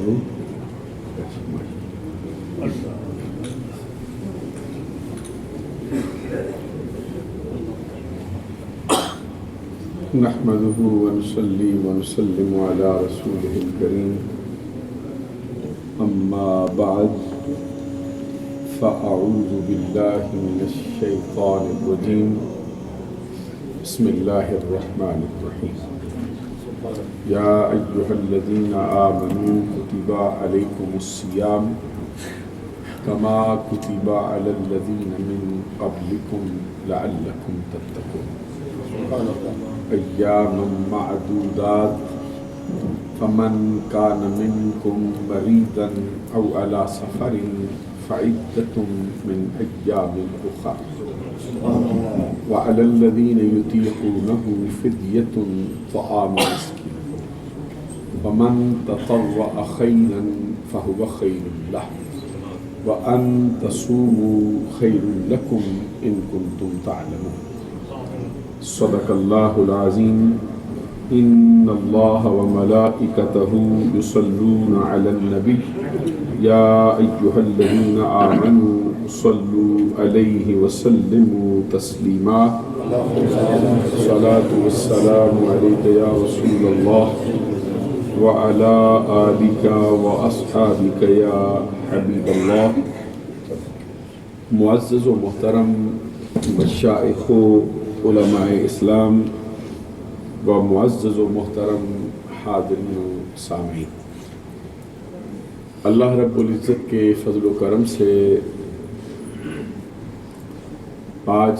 نحمده ونصلي ونسلم على رسوله الكريم أما بعد فأعوذ بالله من الشيطان الرجيم بسم الله الرحمن الرحيم يا أيها الذين آمنوا كتب عليكم الصيام كما كتب على الذين من قبلكم لعلكم تتقون أياما معدودات فمن كان منكم مريضا أو على سفر فعدة من أيام أخر وعلى الذين يطيقونه فدية طعام مسكين ومن تطوع خيرا فهو خير له وأن تصوموا خير لكم إن كنتم تعلمون صدق الله العظيم إن الله وملائكته يصلون على النبي يا أيها الذين آمنوا صلوا عليه وسلموا تسليما الصلاة والسلام عليك يا رسول الله وعلى آلك وأصحابك يا حبيب الله. معزز و محترم مشائخ علماء اسلام و معزز و محترم حاضرین و سامعین، اللہ رب العزت کے فضل و کرم سے آج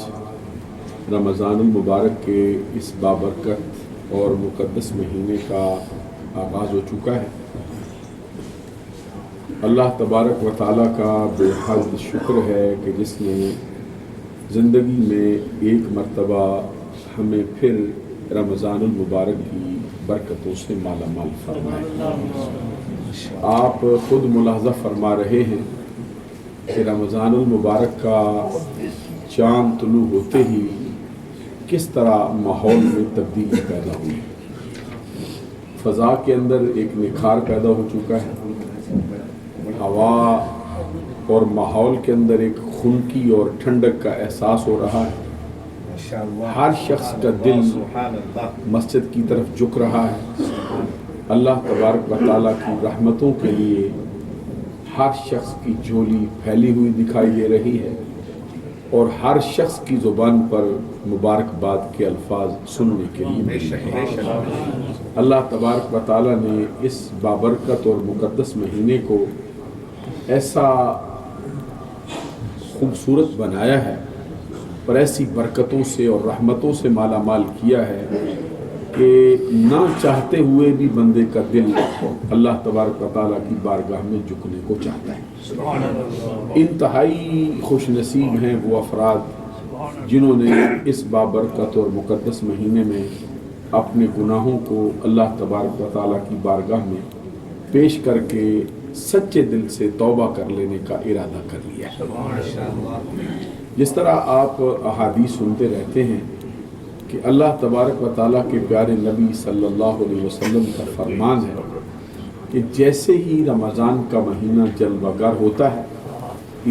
رمضان المبارک کے اس بابرکت اور مقدس مہینے کا آغاز ہو چکا ہے۔ اللہ تبارک و تعالیٰ کا بے حد شکر ہے کہ جس نے زندگی میں ایک مرتبہ ہمیں پھر رمضان المبارک کی برکتوں سے مالا مال فرمائے۔ آپ خود ملاحظہ فرما رہے ہیں کہ رمضان المبارک کا چاند طلوع ہوتے ہی کس طرح ماحول میں تبدیلی پیدا ہوئی، فضا کے اندر ایک نکھار پیدا ہو چکا ہے، ہوا اور ماحول کے اندر ایک خنکی اور ٹھنڈک کا احساس ہو رہا ہے۔ ہر شخص کا دل مسجد کی طرف جھک رہا ہے۔ اللہ تبارک و تعالیٰ کی رحمتوں کے لیے ہر شخص کی جھولی پھیلی ہوئی دکھائی دے رہی ہے اور ہر شخص کی زبان پر مبارکباد کے الفاظ سننے کے لیے مل رہے ہیں۔ اللہ تبارک و تعالیٰ نے اس بابرکت اور مقدس مہینے کو ایسا خوبصورت بنایا ہے اور ایسی برکتوں سے اور رحمتوں سے مالا مال کیا ہے کہ نہ چاہتے ہوئے بھی بندے کا دل اللہ تبارک و تعالیٰ کی بارگاہ میں جھکنے کو چاہتا ہے۔ انتہائی خوش نصیب ہیں وہ افراد جنہوں نے اس بابرکت اور مقدس مہینے میں اپنے گناہوں کو اللہ تبارک و تعالیٰ کی بارگاہ میں پیش کر کے سچے دل سے توبہ کر لینے کا ارادہ کر لیا ہے۔ جس طرح آپ احادیث سنتے رہتے ہیں کہ اللہ تبارک و تعالیٰ کے پیارے نبی صلی اللہ علیہ وسلم کا فرمان ہے کہ جیسے ہی رمضان کا مہینہ جلوہ گر ہوتا ہے،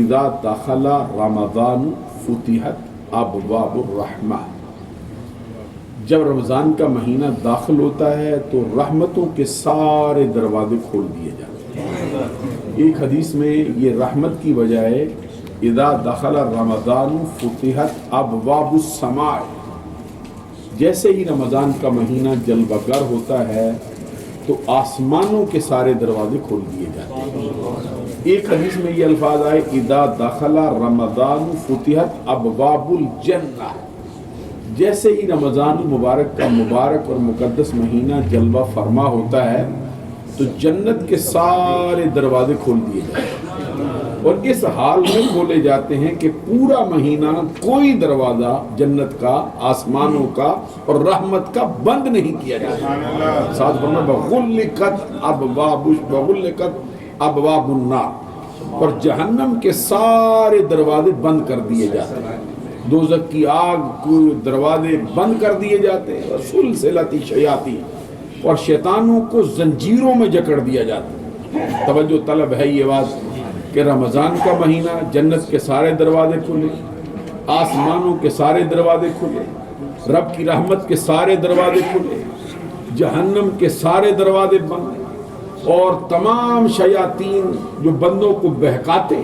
اذا دخل رمضان فتحت ابواب الرحمہ، جب رمضان کا مہینہ داخل ہوتا ہے تو رحمتوں کے سارے دروازے کھول دیے جاتے ہیں۔ ایک حدیث میں یہ رحمت کی بجائے اذا دخل رمضان فتحت ابواب السماء، جیسے ہی رمضان کا مہینہ جلوہ گر ہوتا ہے تو آسمانوں کے سارے دروازے کھول دیے جاتے ہیں۔ ایک حدیث میں یہ الفاظ آئے اذا دخل رمضان فتحت ابواب الجنہ، جیسے ہی رمضان المبارک کا مبارک اور مقدس مہینہ جلوہ فرما ہوتا ہے تو جنت کے سارے دروازے کھول دیے جاتے ہیں اور اس حال میں کھولے جاتے ہیں کہ پورا مہینہ کوئی دروازہ جنت کا، آسمانوں کا اور رحمت کا بند نہیں کیا جاتا۔ ساتھ فرمایا بغلقت ابواب النار، اور جہنم کے سارے دروازے بند کر دیے جاتے ہیں، دوزخ کی آگ کو دروازے بند کر دیے جاتے ہیں، سلسلۃ الشیاطین، اور شیطانوں کو زنجیروں میں جکڑ دیا جاتا ہے۔ توجہ طلب ہے یہ بات کہ رمضان کا مہینہ جنت کے سارے دروازے کھلے، آسمانوں کے سارے دروازے کھلے، رب کی رحمت کے سارے دروازے کھلے، جہنم کے سارے دروازے بند، اور تمام شیاطین جو بندوں کو بہکاتے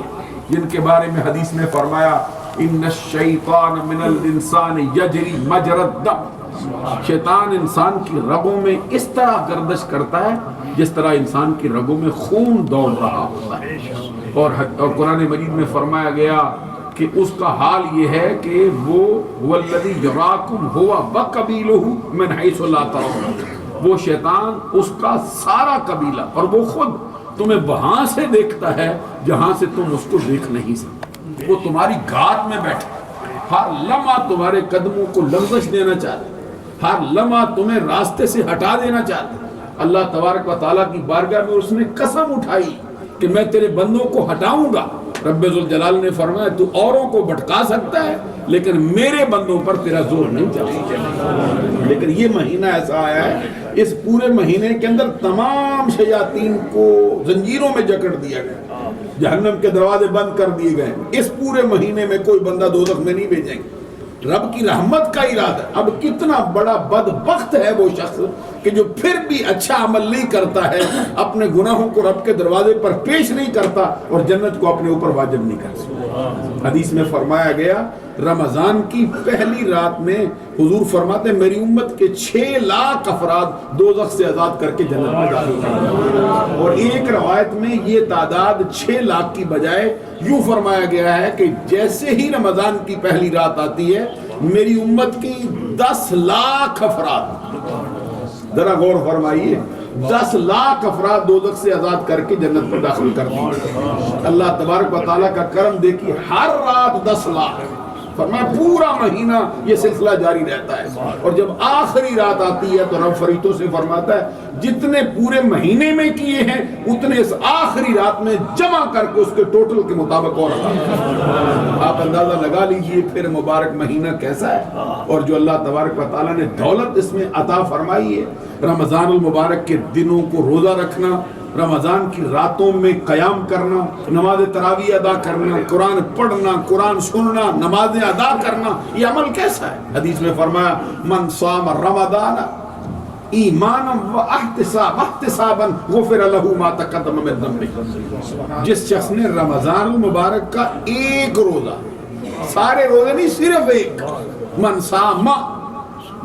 جن کے بارے میں حدیث میں فرمایا ان الشیطان من الانسان یجری مجری الدم، شیطان انسان کی رگوں میں اس طرح گردش کرتا ہے جس طرح انسان کی رگوں میں خون دوڑ رہا ہوتا ہے، اور قرآن مجید میں فرمایا گیا کہ اس کا حال یہ ہے کہ وہ والذی یراکم هو وقبیلہ من حیث لا ترون، وہ شیطان اس کا سارا قبیلہ اور وہ خود تمہیں وہاں سے دیکھتا ہے جہاں سے تم اس کو دیکھ نہیں سکتے، وہ تمہاری گھات میں بیٹھا، ہر لمحہ تمہارے قدموں کو لغزش دینا چاہتا، ہر لمحہ تمہیں راستے سے ہٹا دینا چاہتا۔ اللہ تبارک و تعالیٰ کی بارگاہ میں اس نے قسم اٹھائی کہ میں تیرے بندوں کو ہٹاؤں گا۔ رب ذوالجلال نے فرمایا تو اوروں کو بھٹکا سکتا ہے لیکن میرے بندوں پر تیرا زور نہیں چل سکتا۔ لیکن یہ مہینہ ایسا آیا ہے، اس پورے مہینے کے اندر تمام شیاطین کو زنجیروں میں جکڑ دیا گیا، جہنم کے دروازے بند کر دیے گئے۔ اس پورے مہینے میں کوئی بندہ دوزخ میں نہیں بھیجیں گے، رب کی رحمت کا ارادہ۔ اب کتنا بڑا بدبخت ہے وہ شخص کہ جو پھر بھی اچھا عمل نہیں کرتا ہے، اپنے گناہوں کو رب کے دروازے پر پیش نہیں کرتا اور جنت کو اپنے اوپر واجب نہیں کرتا۔ حدیث میں فرمایا گیا رمضان کی پہلی رات میں حضور فرماتے میری امت کے 6 لاکھ افراد دوزخ سے آزاد کر کے جنت میں داخل کریں، اور ایک روایت میں یہ تعداد 6 لاکھ کی بجائے یوں فرمایا گیا ہے کہ جیسے ہی رمضان کی پہلی رات آتی ہے میری امت کی 10 لاکھ افراد، ذرا غور فرمائیے، 10 لاکھ افراد دوزخ سے آزاد کر کے جنت میں داخل کر دی۔ اللہ تبارک و تعالیٰ کا کرم دیکھیے، ہر رات 10 لاکھ، فرمایا پورا مہینہ یہ سلسلہ جاری رہتا ہے، اور جب آخری رات آتی ہے تو رب فرشتوں سے فرماتا ہے جتنے پورے مہینے میں کیے ہیں اتنے اس آخری رات میں جمع کر کے اس کے ٹوٹل کے مطابق اور آپ اندازہ لگا لیجئے پھر مبارک مہینہ کیسا ہے، اور جو اللہ تبارک و تعالیٰ نے دولت اس میں عطا فرمائی ہے۔ رمضان المبارک کے دنوں کو روزہ رکھنا، رمضان کی راتوں میں قیام کرنا، نماز تراویح ادا کرنا، قرآن پڑھنا، قرآن سننا، نمازیں ادا کرنا، یہ عمل کیسا ہے؟ حدیث میں فرمایا من صام رمضان ایمانا و احتسابا غفر له ما تقدم من ذنبه، جس شخص نے رمضان المبارک کا ایک روزہ، سارے روزے نہیں صرف ایک، من صام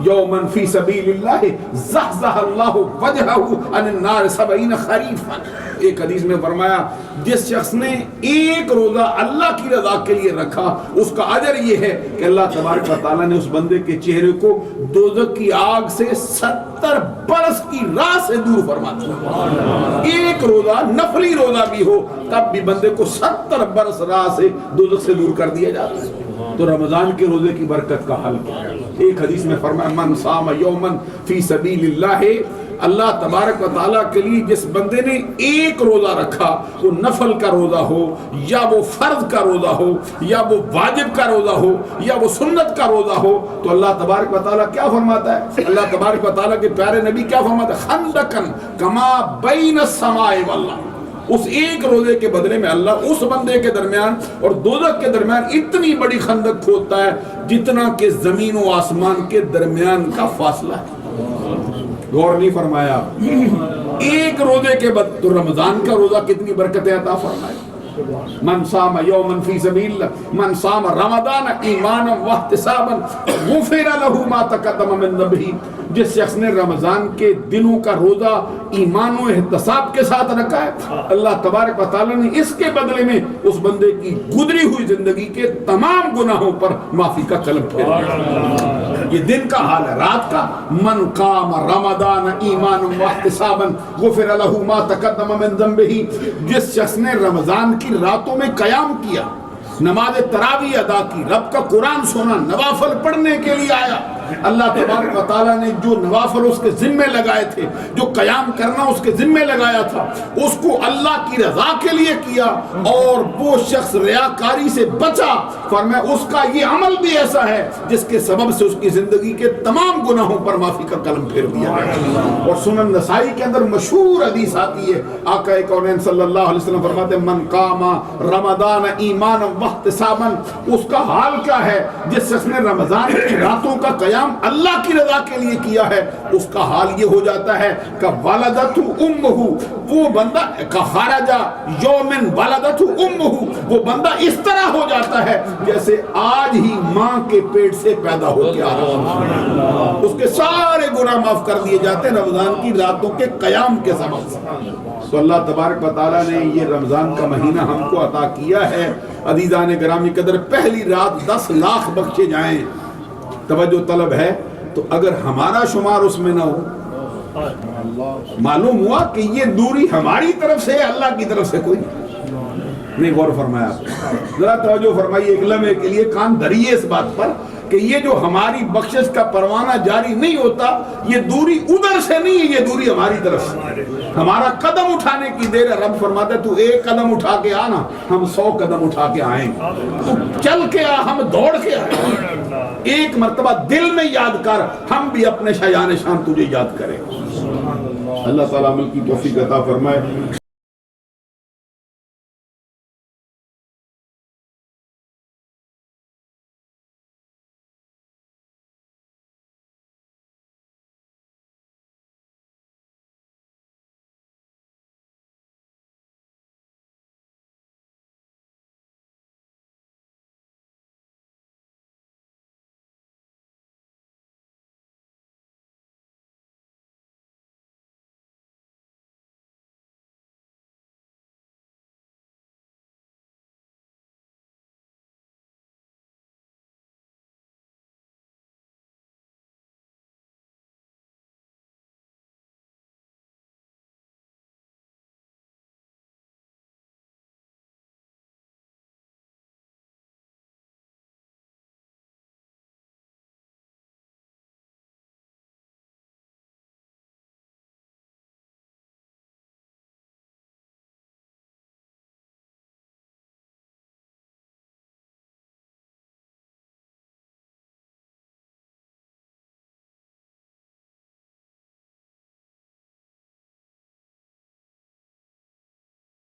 یومن فی سبیل اللہ زحزح اللہ وجہہ عن النار 70 خریفا، ایک حدیث میں فرمایا جس شخص نے ایک روزہ اللہ کی رضا کے لیے رکھا اس کا اجر یہ ہے کہ اللہ تبارک و تعالیٰ نے اس بندے کے چہرے کو دوزخ کی آگ سے 70 برس کی راہ سے دور فرما دیا۔ ایک روزہ نفلی روزہ بھی ہو تب بھی بندے کو 70 برس راہ سے دوزخ سے دور کر دیا جاتا ہے۔ تو رمضان کے روزے کی برکت کا حل کیا ہے؟ ایک حدیث میں فرمایا من صام یومن فی سبیل اللہ، اللہ تبارک و تعالیٰ کے لیے جس بندے نے ایک روزہ رکھا، وہ نفل کا روزہ ہو یا وہ فرض کا روزہ ہو یا وہ واجب کا روزہ ہو یا وہ سنت کا روزہ ہو، تو اللہ تبارک و تعالیٰ کیا فرماتا ہے؟ اللہ تبارک و تعالیٰ کے پیارے نبی کیا فرماتا ہے؟ خندقن کما بین السماء والارض، اس ایک روزے کے بدلے میں اللہ اس بندے کے درمیان اور دوزخ کے درمیان اتنی بڑی خندق کھودتا ہے جتنا کہ زمین و آسمان کے درمیان کا فاصلہ ہے۔ غور نہیں فرمایا؟ ایک روزے کے بعد تو رمضان کا روزہ کتنی برکتیں عطا فرمائے۔ من صام یوما فی سبیل اللہ من صام رمضان ایمانا واحتسابا غفر له ما تقدم من ذنبہ، جس شخص نے رمضان کے دنوں کا روزہ ایمان و احتساب کے ساتھ رکھا ہے، اللہ تبارک و تعالیٰ نے اس کے بدلے میں اس بندے کی گزری ہوئی زندگی کے تمام گناہوں پر معافی کا قلم پھیر دیا۔ یہ دن کا حال ہے، رات کا من قام رمضان ایمانا واحتسابا غفر له ما تقدم من ذنبہ، جس شخص نے رمضان کی راتوں میں قیام کیا، نماز تراویح ادا کی، رب کا قرآن سنا، نوافل پڑھنے کے لیے آیا، اللہ تبارک و تعالیٰ نے جو نوافل اس کے ذمے لگائے تھے، جو قیام کرنا اس کے ذمے لگایا تھا، اس کو اللہ کی رضا کے لیے کیا، اور وہ شخص ریاکاری سے بچا، فرمایا اس کا یہ عمل بھی ایسا ہے جس کے سبب سے اس کی زندگی کے تمام گناہوں پر معافی کا قلم پھیر دیا گیا۔ اور سنن نسائی کے اندر مشہور حدیث آتی ہے، آقا کونین صلی اللہ علیہ وسلم فرماتے ہیں من قام رمضان ایمانا واحتسابا، اس کا حال کیا ہے جس شخص نے رمضان کی راتوں کا قیام اللہ کی رضا کے لیے کیا ہے، اس کا حال یہ ہو جاتا ہے کہ ولدتہ امہ، وہ بندہ خرج یوم ولدتہ امہ، وہ بندہ اس طرح ہو جاتا ہے جیسے آج ہی ماں کے پیٹ سے پیدا ہو کے آ رہا ہے۔ اس کے سارے گناہ معاف کر دیے جاتے ہیں رمضان کی راتوں کے قیام کے سبب سے۔ تو اللہ تبارک و تعالیٰ نے یہ رمضان کا مہینہ ہم کو عطا کیا ہے۔ عزیزان گرامی قدر، پہلی رات 10 لاکھ بخشے جائیں، توجہ طلب ہے، تو اگر ہمارا شمار اس میں نہ ہو، معلوم ہوا کہ یہ دوری ہماری طرف سے ہے، اللہ کی طرف سے کوئی نہیں۔ غور فرمایا، ذرا توجہ فرمائیے ایک لمحے کے لیے، کان دھریے اس بات پر کہ یہ جو ہماری بخشش کا پروانہ جاری نہیں ہوتا، یہ دوری ادھر سے نہیں ہے، یہ دوری ہماری طرف سے۔ ہمارا قدم اٹھانے کی دیر ہے، رب فرماتا ہے تو ایک قدم اٹھا کے آنا، ہم 100 قدم اٹھا کے آئیں گے، تو چل کے آ، ہم دوڑ کے آئیں، ایک مرتبہ دل میں یاد کر، ہم بھی اپنے شایان شان تجھے یاد کریں۔ اللہ تعالیٰ عمل کی توفیق عطا فرمائے۔